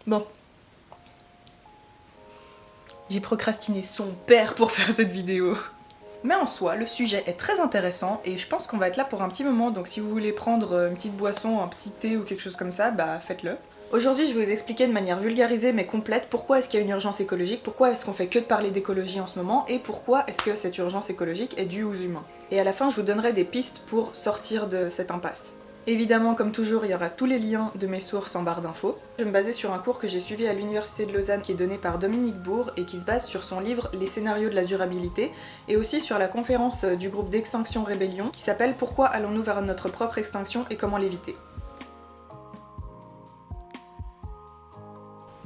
Bon. J'ai procrastiné son père pour faire cette vidéo. Mais en soi, le sujet est très intéressant et je pense qu'on va être là pour un petit moment, donc si vous voulez prendre une petite boisson, un petit thé ou quelque chose comme ça, bah faites-le. Aujourd'hui, je vais vous expliquer de manière vulgarisée mais complète pourquoi est-ce qu'il y a une urgence écologique, pourquoi est-ce qu'on fait que de parler d'écologie en ce moment et pourquoi est-ce que cette urgence écologique est due aux humains. Et à la fin, je vous donnerai des pistes pour sortir de cette impasse. Évidemment, comme toujours, il y aura tous les liens de mes sources en barre d'infos. Je vais me baser sur un cours que j'ai suivi à l'Université de Lausanne qui est donné par Dominique Bourg et qui se base sur son livre Les scénarios de la durabilité et aussi sur la conférence du groupe d'Extinction Rébellion qui s'appelle Pourquoi allons-nous vers notre propre extinction et comment l'éviter.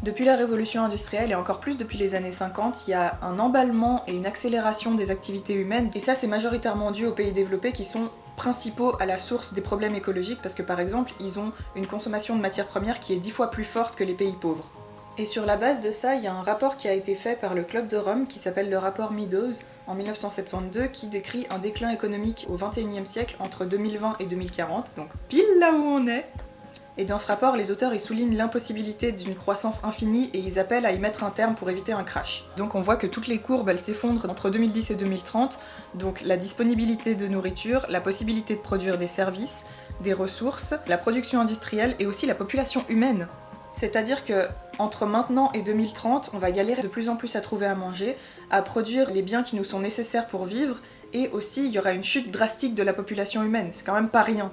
Depuis la révolution industrielle et encore plus depuis les années 50, il y a un emballement et une accélération des activités humaines et ça c'est majoritairement dû aux pays développés qui sont principaux à la source des problèmes écologiques parce que par exemple ils ont une consommation de matières premières qui est 10 fois plus forte que les pays pauvres. Et sur la base de ça, il y a un rapport qui a été fait par le Club de Rome qui s'appelle le rapport Meadows en 1972 qui décrit un déclin économique au XXIe siècle entre 2020 et 2040, donc pile là où on est. Et dans ce rapport, les auteurs ils soulignent l'impossibilité d'une croissance infinie et ils appellent à y mettre un terme pour éviter un crash. Donc on voit que toutes les courbes elles s'effondrent entre 2010 et 2030, donc la disponibilité de nourriture, la possibilité de produire des services, des ressources, la production industrielle et aussi la population humaine. C'est-à-dire que entre maintenant et 2030, on va galérer de plus en plus à trouver à manger, à produire les biens qui nous sont nécessaires pour vivre, et aussi il y aura une chute drastique de la population humaine, c'est quand même pas rien.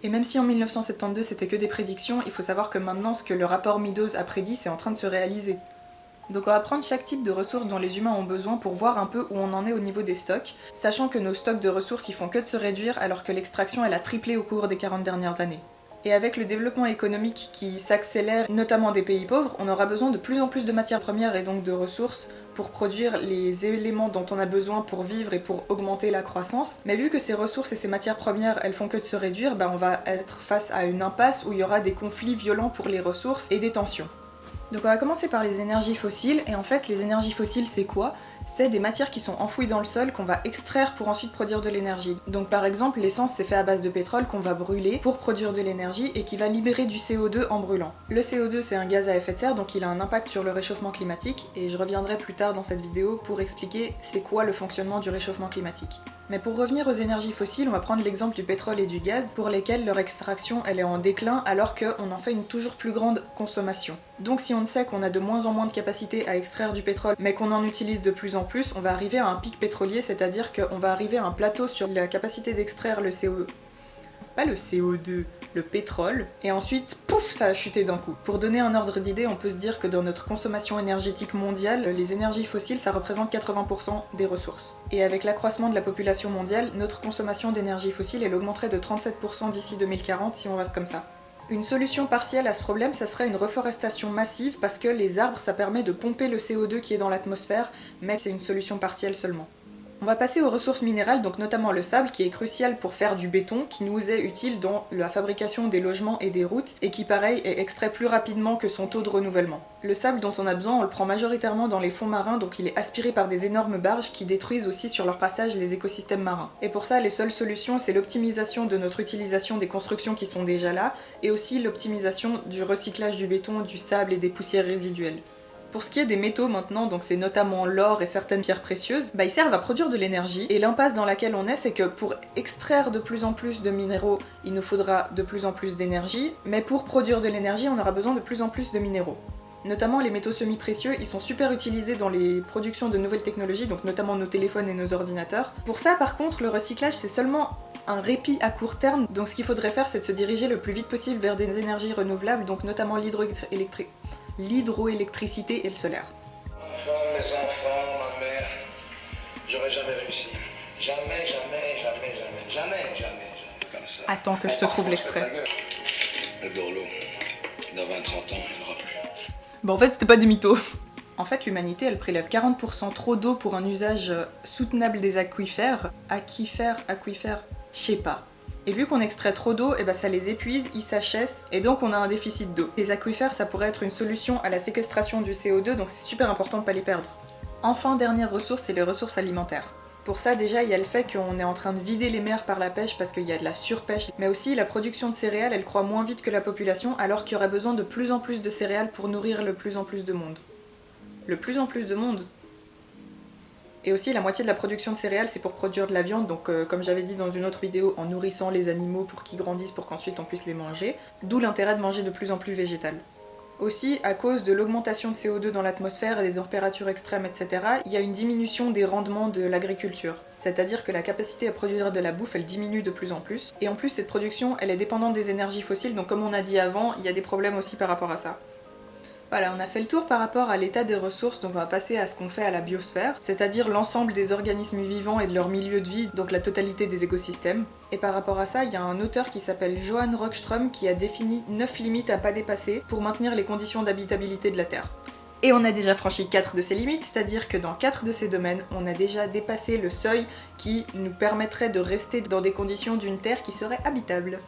Et même si en 1972 c'était que des prédictions, il faut savoir que maintenant ce que le rapport Meadows a prédit c'est en train de se réaliser. Donc on va prendre chaque type de ressources dont les humains ont besoin pour voir un peu où on en est au niveau des stocks, sachant que nos stocks de ressources ils font que de se réduire alors que l'extraction elle a triplé au cours des 40 dernières années. Et avec le développement économique qui s'accélère, notamment des pays pauvres, on aura besoin de plus en plus de matières premières et donc de ressources pour produire les éléments dont on a besoin pour vivre et pour augmenter la croissance. Mais vu que ces ressources et ces matières premières, elles font que de se réduire, on va être face à une impasse où il y aura des conflits violents pour les ressources et des tensions. Donc on va commencer par les énergies fossiles, et en fait les énergies fossiles c'est quoi ? C'est des matières qui sont enfouies dans le sol qu'on va extraire pour ensuite produire de l'énergie. Donc par exemple l'essence c'est fait à base de pétrole qu'on va brûler pour produire de l'énergie et qui va libérer du CO2 en brûlant. Le CO2 c'est un gaz à effet de serre donc il a un impact sur le réchauffement climatique et je reviendrai plus tard dans cette vidéo pour expliquer c'est quoi le fonctionnement du réchauffement climatique. Mais pour revenir aux énergies fossiles, on va prendre l'exemple du pétrole et du gaz pour lesquels leur extraction elle est en déclin alors qu'on en fait une toujours plus grande consommation. Donc si on sait qu'on a de moins en moins de capacité à extraire du pétrole mais qu'on en utilise de plus en plus, on va arriver à un pic pétrolier, c'est-à-dire qu'on va arriver à un plateau sur la capacité d'extraire le CO2. Pas le CO2, le pétrole, et ensuite, pouf, ça a chuté d'un coup. Pour donner un ordre d'idée, on peut se dire que dans notre consommation énergétique mondiale, les énergies fossiles, ça représente 80% des ressources. Et avec l'accroissement de la population mondiale, notre consommation d'énergie fossile, elle augmenterait de 37% d'ici 2040 si on reste comme ça. Une solution partielle à ce problème, ça serait une reforestation massive parce que les arbres, ça permet de pomper le CO2 qui est dans l'atmosphère, mais c'est une solution partielle seulement. On va passer aux ressources minérales, donc notamment le sable qui est crucial pour faire du béton, qui nous est utile dans la fabrication des logements et des routes, et qui pareil est extrait plus rapidement que son taux de renouvellement. Le sable dont on a besoin, on le prend majoritairement dans les fonds marins, donc il est aspiré par des énormes barges qui détruisent aussi sur leur passage les écosystèmes marins. Et pour ça, les seules solutions, c'est l'optimisation de notre utilisation des constructions qui sont déjà là, et aussi l'optimisation du recyclage du béton, du sable et des poussières résiduelles. Pour ce qui est des métaux maintenant, donc c'est notamment l'or et certaines pierres précieuses, ils servent à produire de l'énergie, et l'impasse dans laquelle on est, c'est que pour extraire de plus en plus de minéraux, il nous faudra de plus en plus d'énergie, mais pour produire de l'énergie, on aura besoin de plus en plus de minéraux. Notamment les métaux semi-précieux, ils sont super utilisés dans les productions de nouvelles technologies, donc notamment nos téléphones et nos ordinateurs. Pour ça par contre, le recyclage c'est seulement un répit à court terme, donc ce qu'il faudrait faire c'est de se diriger le plus vite possible vers des énergies renouvelables, donc notamment l'hydroélectricité et le solaire. Enfants, mes enfants, ma mère, j'aurais jamais réussi. Jamais comme ça. Attends que je te trouve l'extrait. Le Dorlo, dans 20-30 ans, il n'y en aura plus. En fait c'était pas des mythos. En fait l'humanité elle prélève 40% trop d'eau pour un usage soutenable des aquifères. Aquifères, je sais pas. Et vu qu'on extrait trop d'eau, ça les épuise, ils s'achèssent, et donc on a un déficit d'eau. Les aquifères, ça pourrait être une solution à la séquestration du CO2, donc c'est super important de pas les perdre. Enfin, dernière ressource, c'est les ressources alimentaires. Pour ça déjà il y a le fait qu'on est en train de vider les mers par la pêche parce qu'il y a de la surpêche, mais aussi la production de céréales elle croît moins vite que la population alors qu'il y aurait besoin de plus en plus de céréales pour nourrir le plus en plus de monde. Le plus en plus de monde. Et aussi la moitié de la production de céréales c'est pour produire de la viande, donc comme j'avais dit dans une autre vidéo, en nourrissant les animaux pour qu'ils grandissent pour qu'ensuite on puisse les manger, d'où l'intérêt de manger de plus en plus végétal. Aussi, à cause de l'augmentation de CO2 dans l'atmosphère et des températures extrêmes, etc., il y a une diminution des rendements de l'agriculture. C'est-à-dire que la capacité à produire de la bouffe, elle diminue de plus en plus. Et en plus, cette production, elle est dépendante des énergies fossiles, donc comme on a dit avant, il y a des problèmes aussi par rapport à ça. Voilà, on a fait le tour par rapport à l'état des ressources, donc on va passer à ce qu'on fait à la biosphère, c'est-à-dire l'ensemble des organismes vivants et de leur milieu de vie, donc la totalité des écosystèmes. Et par rapport à ça, il y a un auteur qui s'appelle Johan Rockström qui a défini 9 limites à pas dépasser pour maintenir les conditions d'habitabilité de la Terre. Et on a déjà franchi 4 de ces limites, c'est-à-dire que dans 4 de ces domaines, on a déjà dépassé le seuil qui nous permettrait de rester dans des conditions d'une Terre qui serait habitable.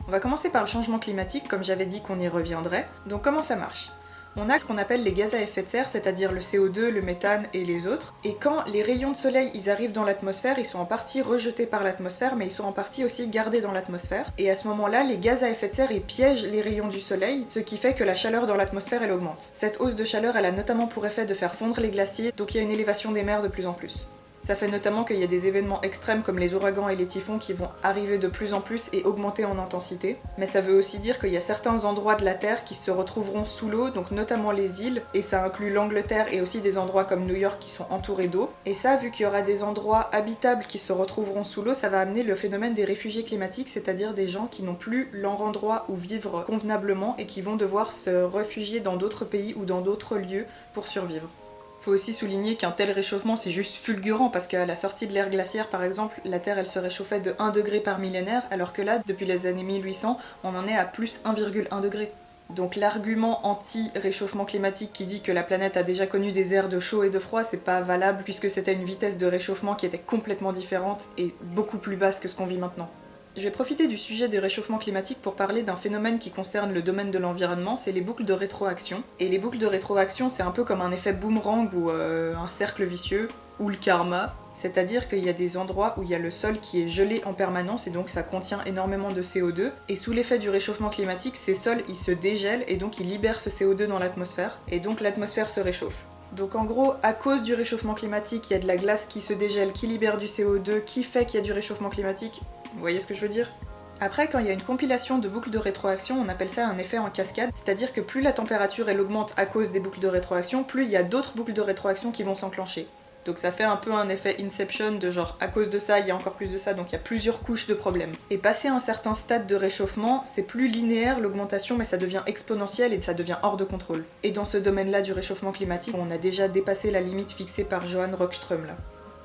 On va commencer par le changement climatique, comme j'avais dit qu'on y reviendrait. Donc comment ça marche ? On a ce qu'on appelle les gaz à effet de serre, c'est-à-dire le CO2, le méthane et les autres. Et quand les rayons de soleil ils arrivent dans l'atmosphère, ils sont en partie rejetés par l'atmosphère, mais ils sont en partie aussi gardés dans l'atmosphère. Et à ce moment-là, les gaz à effet de serre ils piègent les rayons du soleil, ce qui fait que la chaleur dans l'atmosphère elle augmente. Cette hausse de chaleur elle a notamment pour effet de faire fondre les glaciers, donc il y a une élévation des mers de plus en plus. Ça fait notamment qu'il y a des événements extrêmes comme les ouragans et les typhons qui vont arriver de plus en plus et augmenter en intensité. Mais ça veut aussi dire qu'il y a certains endroits de la Terre qui se retrouveront sous l'eau, donc notamment les îles, et ça inclut l'Angleterre et aussi des endroits comme New York qui sont entourés d'eau. Et ça, vu qu'il y aura des endroits habitables qui se retrouveront sous l'eau, ça va amener le phénomène des réfugiés climatiques, c'est-à-dire des gens qui n'ont plus leur endroit où vivre convenablement et qui vont devoir se réfugier dans d'autres pays ou dans d'autres lieux pour survivre. Faut aussi souligner qu'un tel réchauffement c'est juste fulgurant parce qu'à la sortie de l'ère glaciaire par exemple, la Terre elle se réchauffait de 1 degré par millénaire alors que là, depuis les années 1800, on en est à plus 1,1 degré. Donc l'argument anti-réchauffement climatique qui dit que la planète a déjà connu des ères de chaud et de froid, c'est pas valable puisque c'était une vitesse de réchauffement qui était complètement différente et beaucoup plus basse que ce qu'on vit maintenant. Je vais profiter du sujet du réchauffement climatique pour parler d'un phénomène qui concerne le domaine de l'environnement, c'est les boucles de rétroaction. Et les boucles de rétroaction, c'est un peu comme un effet boomerang ou un cercle vicieux, ou le karma. C'est-à-dire qu'il y a des endroits où il y a le sol qui est gelé en permanence et donc ça contient énormément de CO2. Et sous l'effet du réchauffement climatique, ces sols ils se dégèlent et donc ils libèrent ce CO2 dans l'atmosphère. Et donc l'atmosphère se réchauffe. Donc en gros, à cause du réchauffement climatique, il y a de la glace qui se dégèle, qui libère du CO2, qui fait qu'il y a du réchauffement climatique. Vous voyez ce que je veux dire ? Après, quand il y a une compilation de boucles de rétroaction, on appelle ça un effet en cascade, c'est-à-dire que plus la température elle augmente à cause des boucles de rétroaction, plus il y a d'autres boucles de rétroaction qui vont s'enclencher. Donc ça fait un peu un effet Inception de genre à cause de ça, il y a encore plus de ça, donc il y a plusieurs couches de problèmes. Et passé un certain stade de réchauffement, c'est plus linéaire l'augmentation, mais ça devient exponentiel et ça devient hors de contrôle. Et dans ce domaine-là du réchauffement climatique, on a déjà dépassé la limite fixée par Johan Rockström là.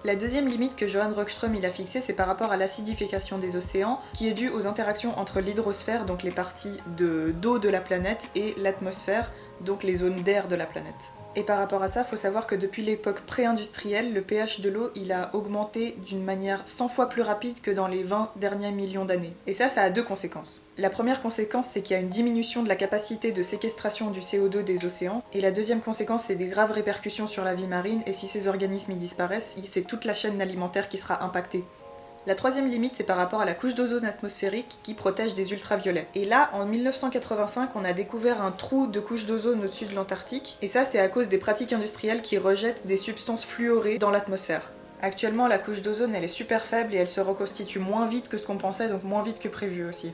La deuxième limite que Johan Rockström il a fixée, c'est par rapport à l'acidification des océans, qui est due aux interactions entre l'hydrosphère, donc les parties d'eau de la planète, et l'atmosphère, donc les zones d'air de la planète. Et par rapport à ça, faut savoir que depuis l'époque pré-industrielle, le pH de l'eau il a augmenté d'une manière 100 fois plus rapide que dans les 20 derniers millions d'années. Et ça a deux conséquences. La première conséquence, c'est qu'il y a une diminution de la capacité de séquestration du CO2 des océans. Et la deuxième conséquence, c'est des graves répercussions sur la vie marine. Et si ces organismes y disparaissent, c'est toute la chaîne alimentaire qui sera impactée. La troisième limite, c'est par rapport à la couche d'ozone atmosphérique qui protège des ultraviolets. Et là, en 1985, on a découvert un trou de couche d'ozone au-dessus de l'Antarctique. Et ça, c'est à cause des pratiques industrielles qui rejettent des substances fluorées dans l'atmosphère. Actuellement, la couche d'ozone, elle est super faible et elle se reconstitue moins vite que ce qu'on pensait, donc moins vite que prévu aussi.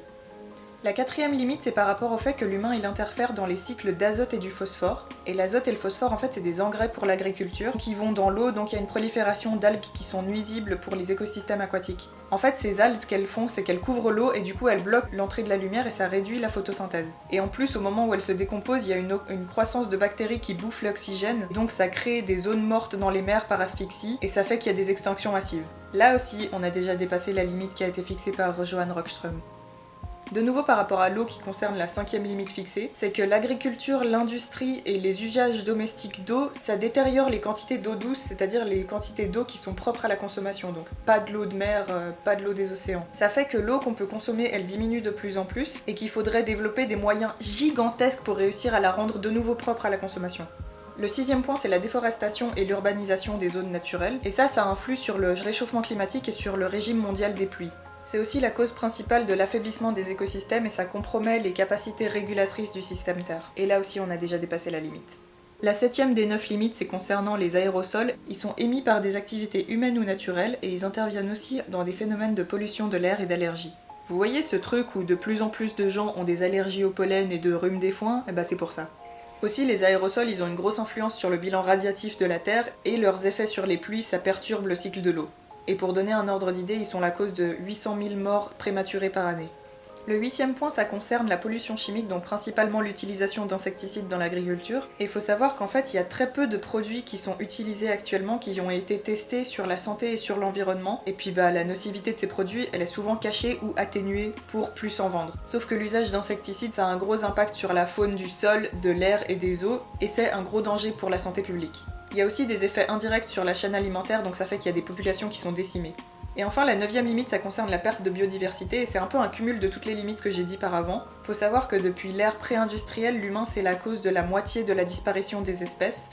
La quatrième limite, c'est par rapport au fait que l'humain il interfère dans les cycles d'azote et du phosphore. Et l'azote et le phosphore, en fait, c'est des engrais pour l'agriculture qui vont dans l'eau, donc il y a une prolifération d'algues qui sont nuisibles pour les écosystèmes aquatiques. En fait, ces algues, ce qu'elles font, c'est qu'elles couvrent l'eau et du coup, elles bloquent l'entrée de la lumière et ça réduit la photosynthèse. Et en plus, au moment où elles se décomposent, il y a une croissance de bactéries qui bouffent l'oxygène, donc ça crée des zones mortes dans les mers par asphyxie et ça fait qu'il y a des extinctions massives. Là aussi, on a déjà dépassé la limite qui a été fixée par Johan Rockström. De nouveau par rapport à l'eau qui concerne la cinquième limite fixée, c'est que l'agriculture, l'industrie et les usages domestiques d'eau, ça détériore les quantités d'eau douce, c'est-à-dire les quantités d'eau qui sont propres à la consommation, donc pas de l'eau de mer, pas de l'eau des océans. Ça fait que l'eau qu'on peut consommer, elle diminue de plus en plus, et qu'il faudrait développer des moyens gigantesques pour réussir à la rendre de nouveau propre à la consommation. Le 6e point, c'est la déforestation et l'urbanisation des zones naturelles, et ça influe sur le réchauffement climatique et sur le régime mondial des pluies. C'est aussi la cause principale de l'affaiblissement des écosystèmes et ça compromet les capacités régulatrices du système Terre. Et là aussi, on a déjà dépassé la limite. La 7e des 9 limites, c'est concernant les aérosols. Ils sont émis par des activités humaines ou naturelles et ils interviennent aussi dans des phénomènes de pollution de l'air et d'allergie. Vous voyez ce truc où de plus en plus de gens ont des allergies au pollen et de rhume des foins? Eh ben c'est pour ça. Aussi, les aérosols, ils ont une grosse influence sur le bilan radiatif de la Terre et leurs effets sur les pluies, ça perturbe le cycle de l'eau. Et pour donner un ordre d'idée, ils sont la cause de 800 000 morts prématurées par année. Le 8e point, ça concerne la pollution chimique, donc principalement l'utilisation d'insecticides dans l'agriculture. Et il faut savoir qu'en fait, il y a très peu de produits qui sont utilisés actuellement, qui ont été testés sur la santé et sur l'environnement. Et puis la nocivité de ces produits, elle est souvent cachée ou atténuée pour plus en vendre. Sauf que l'usage d'insecticides, ça a un gros impact sur la faune du sol, de l'air et des eaux, et c'est un gros danger pour la santé publique. Il y a aussi des effets indirects sur la chaîne alimentaire, donc ça fait qu'il y a des populations qui sont décimées. Et enfin, la 9e limite, ça concerne la perte de biodiversité, et c'est un peu un cumul de toutes les limites que j'ai dit par avant. Faut savoir que depuis l'ère pré-industrielle, l'humain c'est la cause de la moitié de la disparition des espèces.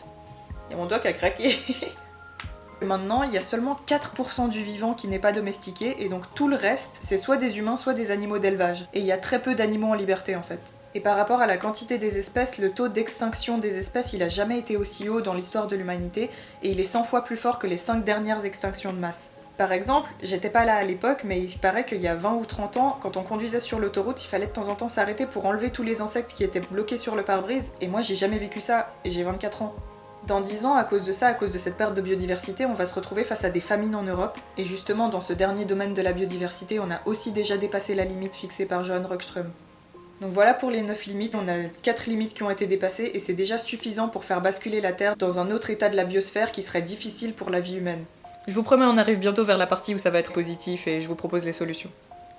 Et mon doigt a craqué. Maintenant, il y a seulement 4% du vivant qui n'est pas domestiqué, et donc tout le reste, c'est soit des humains, soit des animaux d'élevage. Et il y a très peu d'animaux en liberté en fait. Et par rapport à la quantité des espèces, le taux d'extinction des espèces, il a jamais été aussi haut dans l'histoire de l'humanité, et il est 100 fois plus fort que les 5 dernières extinctions de masse. Par exemple, j'étais pas là à l'époque, mais il paraît qu'il y a 20 ou 30 ans, quand on conduisait sur l'autoroute, il fallait de temps en temps s'arrêter pour enlever tous les insectes qui étaient bloqués sur le pare-brise, et moi j'ai jamais vécu ça, et j'ai 24 ans. Dans 10 ans, à cause de ça, à cause de cette perte de biodiversité, on va se retrouver face à des famines en Europe, et justement dans ce dernier domaine de la biodiversité, on a aussi déjà dépassé la limite fixée par Johan Rockström. Donc voilà pour les 9 limites, on a 4 limites qui ont été dépassées, et c'est déjà suffisant pour faire basculer la Terre dans un autre état de la biosphère qui serait difficile pour la vie humaine. Je vous promets, on arrive bientôt vers la partie où ça va être positif et je vous propose les solutions.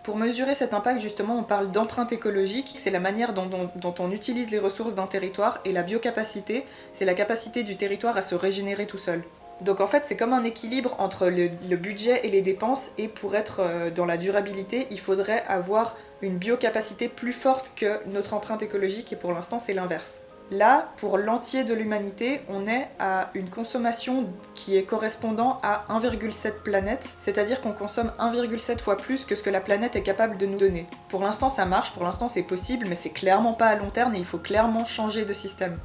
Pour mesurer cet impact, justement, on parle d'empreinte écologique. C'est la manière dont on utilise les ressources d'un territoire, et la biocapacité, c'est la capacité du territoire à se régénérer tout seul. Donc en fait, c'est comme un équilibre entre le budget et les dépenses, et pour être dans la durabilité, il faudrait avoir une biocapacité plus forte que notre empreinte écologique, et pour l'instant, c'est l'inverse. Là, pour l'entier de l'humanité, on est à une consommation qui est correspondant à 1,7 planètes, c'est-à-dire qu'on consomme 1,7 fois plus que ce que la planète est capable de nous donner. Pour l'instant ça marche, pour l'instant c'est possible, mais c'est clairement pas à long terme et il faut clairement changer de système.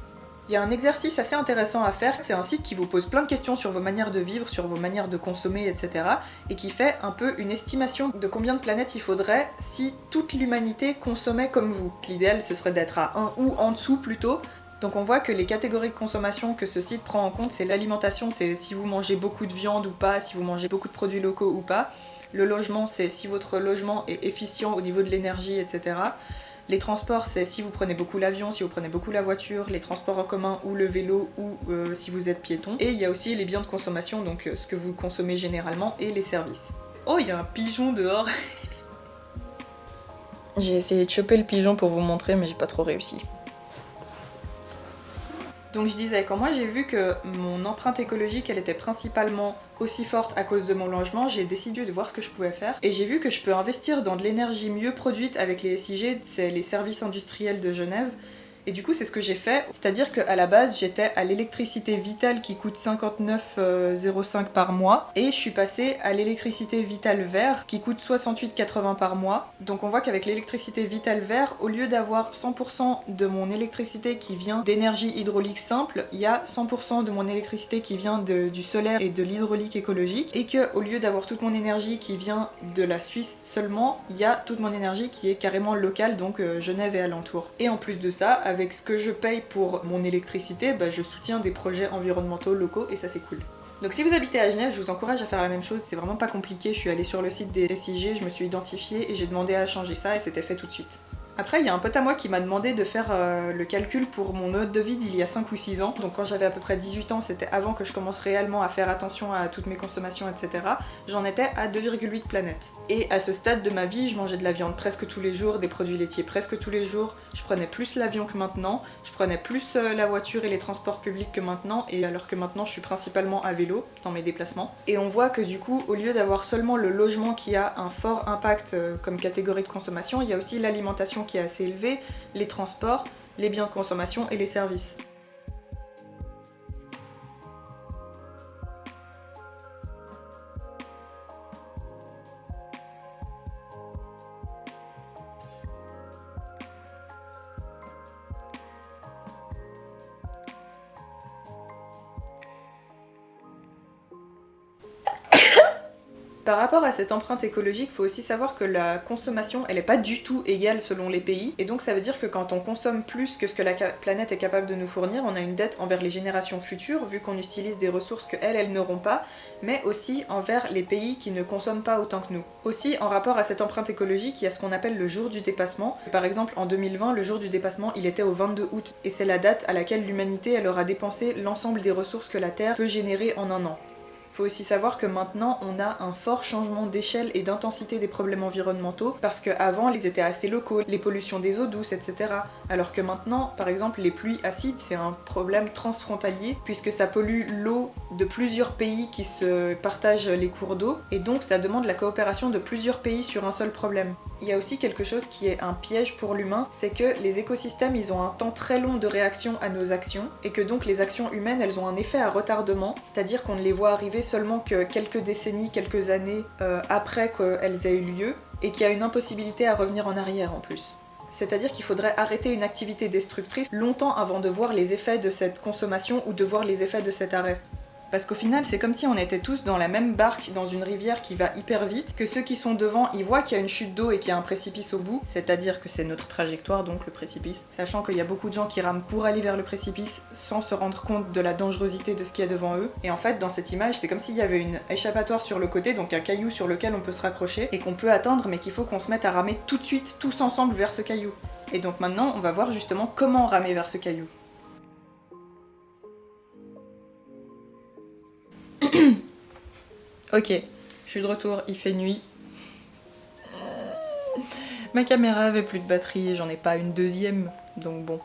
Il y a un exercice assez intéressant à faire, c'est un site qui vous pose plein de questions sur vos manières de vivre, sur vos manières de consommer, etc. et qui fait un peu une estimation de combien de planètes il faudrait si toute l'humanité consommait comme vous. L'idéal ce serait d'être à 1 ou en dessous plutôt. Donc on voit que les catégories de consommation que ce site prend en compte, c'est l'alimentation, c'est si vous mangez beaucoup de viande ou pas, si vous mangez beaucoup de produits locaux ou pas. Le logement, c'est si votre logement est efficient au niveau de l'énergie, etc. Les transports, c'est si vous prenez beaucoup l'avion, si vous prenez beaucoup la voiture, les transports en commun ou le vélo, ou si vous êtes piéton. Et il y a aussi les biens de consommation, donc ce que vous consommez généralement, et les services. Oh, il y a un pigeon dehors. J'ai essayé de choper le pigeon pour vous montrer, mais j'ai pas trop réussi. Donc je disais, quand moi j'ai vu que mon empreinte écologique elle était principalement aussi forte à cause de mon logement, j'ai décidé de voir ce que je pouvais faire et j'ai vu que je peux investir dans de l'énergie mieux produite avec les SIG, c'est les services industriels de Genève. Et du coup c'est ce que j'ai fait, c'est-à-dire qu'à la base j'étais à l'électricité Vital qui coûte 59,05 par mois et je suis passée à l'électricité Vital Vert qui coûte 68,80 par mois. Donc on voit qu'avec l'électricité Vital Vert, au lieu d'avoir 100% de mon électricité qui vient d'énergie hydraulique simple, il y a 100% de mon électricité qui vient du solaire et de l'hydraulique écologique, et que au lieu d'avoir toute mon énergie qui vient de la Suisse seulement, il y a toute mon énergie qui est carrément locale, donc Genève et alentour. Et en plus de ça, avec ce que je paye pour mon électricité, je soutiens des projets environnementaux locaux et ça c'est cool. Donc si vous habitez à Genève, je vous encourage à faire la même chose, c'est vraiment pas compliqué, je suis allée sur le site des SIG, je me suis identifiée et j'ai demandé à changer ça et c'était fait tout de suite. Après, il y a un pote à moi qui m'a demandé de faire le calcul pour mon mode de vie d'il y a 5 ou 6 ans. Donc quand j'avais à peu près 18 ans, c'était avant que je commence réellement à faire attention à toutes mes consommations, etc. J'en étais à 2,8 planètes. Et à ce stade de ma vie, je mangeais de la viande presque tous les jours, des produits laitiers presque tous les jours. Je prenais plus l'avion que maintenant, je prenais plus la voiture et les transports publics que maintenant, et alors que maintenant je suis principalement à vélo dans mes déplacements. Et on voit que du coup, au lieu d'avoir seulement le logement qui a un fort impact comme catégorie de consommation, il y a aussi l'alimentation qui est assez élevée, les transports, les biens de consommation et les services. Par rapport à cette empreinte écologique, il faut aussi savoir que la consommation, elle n'est pas du tout égale selon les pays, et donc ça veut dire que quand on consomme plus que ce que la planète est capable de nous fournir, on a une dette envers les générations futures, vu qu'on utilise des ressources qu'elles n'auront pas, mais aussi envers les pays qui ne consomment pas autant que nous. Aussi, en rapport à cette empreinte écologique, il y a ce qu'on appelle le jour du dépassement. Par exemple, en 2020, le jour du dépassement, il était au 22 août, et c'est la date à laquelle l'humanité elle aura dépensé l'ensemble des ressources que la Terre peut générer en un an. Faut aussi savoir que maintenant on a un fort changement d'échelle et d'intensité des problèmes environnementaux parce qu'avant ils étaient assez locaux, les pollutions des eaux douces, etc. Alors que maintenant, par exemple, les pluies acides c'est un problème transfrontalier puisque ça pollue l'eau de plusieurs pays qui se partagent les cours d'eau et donc ça demande la coopération de plusieurs pays sur un seul problème. Il y a aussi quelque chose qui est un piège pour l'humain, c'est que les écosystèmes ils ont un temps très long de réaction à nos actions et que donc les actions humaines elles ont un effet à retardement, c'est-à-dire qu'on ne les voit arriver seulement que quelques décennies, quelques années après qu'elles aient eu lieu et qu'il y a une impossibilité à revenir en arrière en plus. C'est-à-dire qu'il faudrait arrêter une activité destructrice longtemps avant de voir les effets de cette consommation ou de voir les effets de cet arrêt. Parce qu'au final, c'est comme si on était tous dans la même barque dans une rivière qui va hyper vite, que ceux qui sont devant, ils voient qu'il y a une chute d'eau et qu'il y a un précipice au bout, c'est-à-dire que c'est notre trajectoire, donc le précipice, sachant qu'il y a beaucoup de gens qui rament pour aller vers le précipice sans se rendre compte de la dangerosité de ce qu'il y a devant eux. Et en fait, dans cette image, c'est comme s'il y avait une échappatoire sur le côté, donc un caillou sur lequel on peut se raccrocher, et qu'on peut atteindre, mais qu'il faut qu'on se mette à ramer tout de suite, tous ensemble, vers ce caillou. Et donc maintenant, on va voir justement comment ramer vers ce caillou. Ok, je suis de retour, il fait nuit. Ma caméra avait plus de batterie et j'en ai pas une deuxième, donc bon.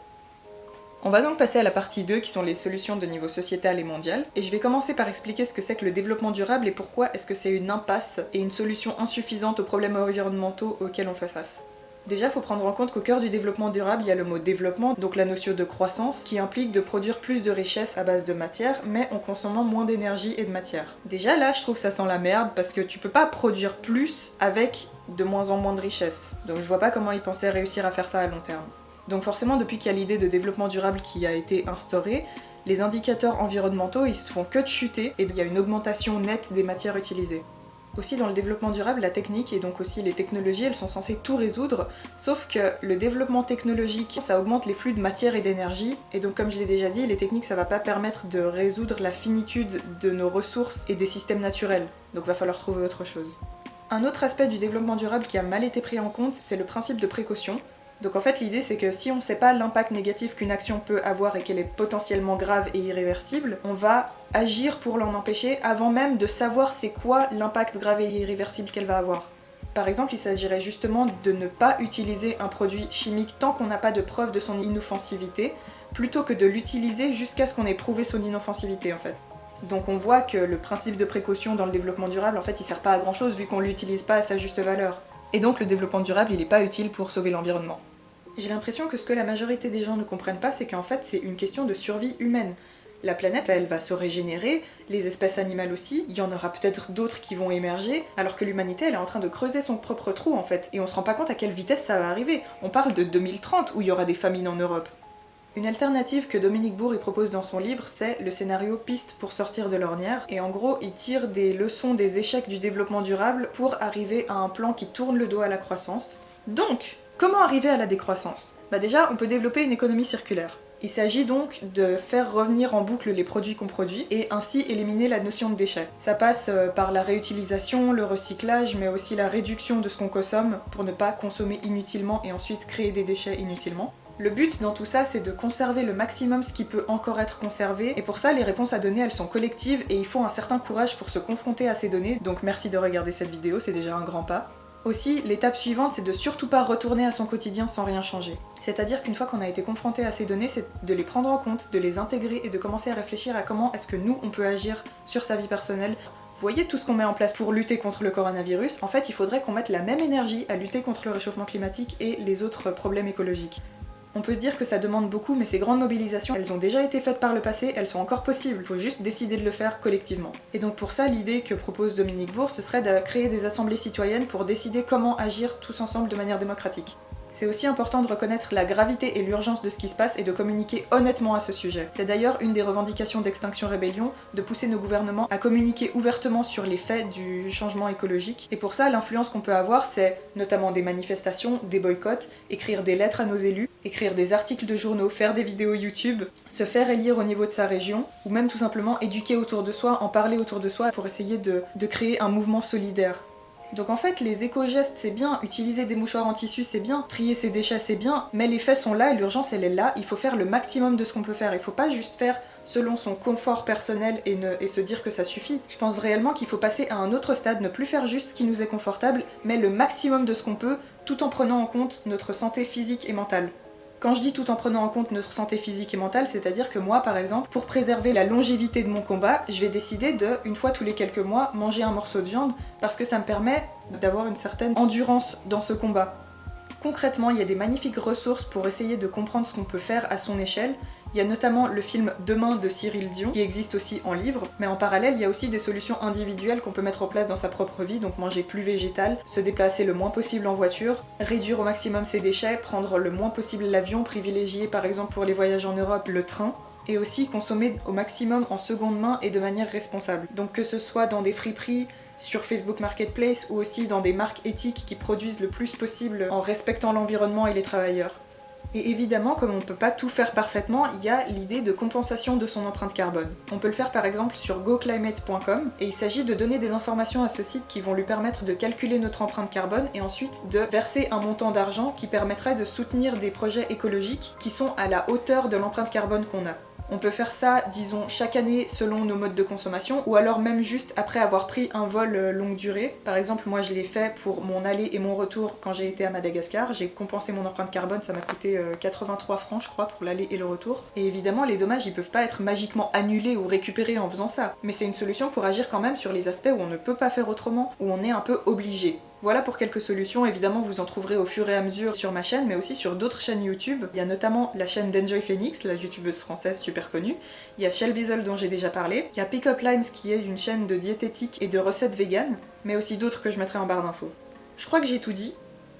On va donc passer à la partie 2 qui sont les solutions de niveau sociétal et mondial, et je vais commencer par expliquer ce que c'est que le développement durable et pourquoi est-ce que c'est une impasse et une solution insuffisante aux problèmes environnementaux auxquels on fait face. Déjà, il faut prendre en compte qu'au cœur du développement durable, il y a le mot développement, donc la notion de croissance, qui implique de produire plus de richesses à base de matière, mais en consommant moins d'énergie et de matière. Déjà là, je trouve ça sent la merde, parce que tu peux pas produire plus avec de moins en moins de richesses. Donc je vois pas comment ils pensaient réussir à faire ça à long terme. Donc forcément, depuis qu'il y a l'idée de développement durable qui a été instaurée, les indicateurs environnementaux, ils se font que de chuter, et il y a une augmentation nette des matières utilisées. Aussi dans le développement durable, la technique et donc aussi les technologies, elles sont censées tout résoudre, sauf que le développement technologique, ça augmente les flux de matière et d'énergie, et donc comme je l'ai déjà dit, les techniques ça va pas permettre de résoudre la finitude de nos ressources et des systèmes naturels, donc va falloir trouver autre chose. Un autre aspect du développement durable qui a mal été pris en compte, c'est le principe de précaution. Donc en fait l'idée c'est que si on ne sait pas l'impact négatif qu'une action peut avoir et qu'elle est potentiellement grave et irréversible, on va agir pour l'en empêcher avant même de savoir c'est quoi l'impact grave et irréversible qu'elle va avoir. Par exemple, il s'agirait justement de ne pas utiliser un produit chimique tant qu'on n'a pas de preuve de son inoffensivité, plutôt que de l'utiliser jusqu'à ce qu'on ait prouvé son inoffensivité en fait. Donc on voit que le principe de précaution dans le développement durable en fait il sert pas à grand chose vu qu'on l'utilise pas à sa juste valeur. Et donc le développement durable il est pas utile pour sauver l'environnement. J'ai l'impression que ce que la majorité des gens ne comprennent pas, c'est qu'en fait c'est une question de survie humaine. La planète, elle va se régénérer, les espèces animales aussi, il y en aura peut-être d'autres qui vont émerger, alors que l'humanité, elle est en train de creuser son propre trou en fait, et on se rend pas compte à quelle vitesse ça va arriver. On parle de 2030 où il y aura des famines en Europe. Une alternative que Dominique Bourg propose dans son livre, c'est le scénario Piste pour sortir de l'ornière, et en gros, il tire des leçons des échecs du développement durable pour arriver à un plan qui tourne le dos à la croissance. Donc, comment arriver à la décroissance ? Bah déjà, on peut développer une économie circulaire. Il s'agit donc de faire revenir en boucle les produits qu'on produit et ainsi éliminer la notion de déchet. Ça passe par la réutilisation, le recyclage, mais aussi la réduction de ce qu'on consomme pour ne pas consommer inutilement et ensuite créer des déchets inutilement. Le but dans tout ça, c'est de conserver le maximum ce qui peut encore être conservé, et pour ça, les réponses à donner, elles sont collectives et il faut un certain courage pour se confronter à ces données, donc merci de regarder cette vidéo, c'est déjà un grand pas. Aussi, l'étape suivante, c'est de surtout pas retourner à son quotidien sans rien changer. C'est-à-dire qu'une fois qu'on a été confronté à ces données, c'est de les prendre en compte, de les intégrer et de commencer à réfléchir à comment est-ce que nous, on peut agir sur sa vie personnelle. Vous voyez tout ce qu'on met en place pour lutter contre le coronavirus, en fait, il faudrait qu'on mette la même énergie à lutter contre le réchauffement climatique et les autres problèmes écologiques. On peut se dire que ça demande beaucoup, mais ces grandes mobilisations, elles ont déjà été faites par le passé, elles sont encore possibles, il faut juste décider de le faire collectivement. Et donc pour ça, l'idée que propose Dominique Bourg, ce serait de créer des assemblées citoyennes pour décider comment agir tous ensemble de manière démocratique. C'est aussi important de reconnaître la gravité et l'urgence de ce qui se passe et de communiquer honnêtement à ce sujet. C'est d'ailleurs une des revendications d'Extinction Rebellion de pousser nos gouvernements à communiquer ouvertement sur les faits du changement écologique. Et pour ça, l'influence qu'on peut avoir, c'est notamment des manifestations, des boycotts, écrire des lettres à nos élus, écrire des articles de journaux, faire des vidéos YouTube, se faire élire au niveau de sa région, ou même tout simplement éduquer autour de soi, en parler autour de soi pour essayer de créer un mouvement solidaire. Donc en fait, les éco-gestes c'est bien, utiliser des mouchoirs en tissu c'est bien, trier ses déchets c'est bien, mais les faits sont là et l'urgence elle est là, il faut faire le maximum de ce qu'on peut faire, il faut pas juste faire selon son confort personnel et se dire que ça suffit. Je pense réellement qu'il faut passer à un autre stade, ne plus faire juste ce qui nous est confortable, mais le maximum de ce qu'on peut, tout en prenant en compte notre santé physique et mentale. Quand je dis tout en prenant en compte notre santé physique et mentale, c'est-à-dire que moi, par exemple, pour préserver la longévité de mon combat, je vais décider de, une fois tous les quelques mois, manger un morceau de viande parce que ça me permet d'avoir une certaine endurance dans ce combat. Concrètement, il y a des magnifiques ressources pour essayer de comprendre ce qu'on peut faire à son échelle. Il y a notamment le film Demain de Cyril Dion, qui existe aussi en livre, mais en parallèle, il y a aussi des solutions individuelles qu'on peut mettre en place dans sa propre vie, donc manger plus végétal, se déplacer le moins possible en voiture, réduire au maximum ses déchets, prendre le moins possible l'avion, privilégier par exemple pour les voyages en Europe le train, et aussi consommer au maximum en seconde main et de manière responsable. Donc que ce soit dans des friperies, sur Facebook Marketplace ou aussi dans des marques éthiques qui produisent le plus possible en respectant l'environnement et les travailleurs. Et évidemment, comme on ne peut pas tout faire parfaitement, il y a l'idée de compensation de son empreinte carbone. On peut le faire par exemple sur goclimate.com et il s'agit de donner des informations à ce site qui vont lui permettre de calculer notre empreinte carbone et ensuite de verser un montant d'argent qui permettrait de soutenir des projets écologiques qui sont à la hauteur de l'empreinte carbone qu'on a. On peut faire ça, disons, chaque année selon nos modes de consommation, ou alors même juste après avoir pris un vol longue durée. Par exemple, moi je l'ai fait pour mon aller et mon retour quand j'ai été à Madagascar. J'ai compensé mon empreinte carbone, ça m'a coûté 83 francs je crois pour l'aller et le retour. Et évidemment, les dommages ils peuvent pas être magiquement annulés ou récupérés en faisant ça. Mais c'est une solution pour agir quand même sur les aspects où on ne peut pas faire autrement, où on est un peu obligé. Voilà pour quelques solutions, évidemment vous en trouverez au fur et à mesure sur ma chaîne, mais aussi sur d'autres chaînes YouTube. Il y a notamment la chaîne d'Enjoy Phoenix, la youtubeuse française super connue. Il y a Shell Bizzle dont j'ai déjà parlé. Il y a Pick Up Limes qui est une chaîne de diététique et de recettes véganes, mais aussi d'autres que je mettrai en barre d'infos. Je crois que j'ai tout dit.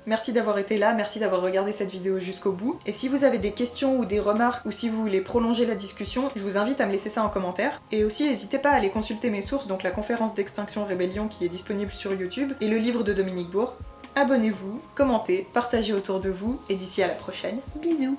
Merci d'avoir été là, merci d'avoir regardé cette vidéo jusqu'au bout. Et si vous avez des questions ou des remarques, ou si vous voulez prolonger la discussion, je vous invite à me laisser ça en commentaire. Et aussi, n'hésitez pas à aller consulter mes sources, donc la conférence d'Extinction Rebellion qui est disponible sur YouTube, et le livre de Dominique Bourg. Abonnez-vous, commentez, partagez autour de vous, et d'ici à la prochaine, bisous!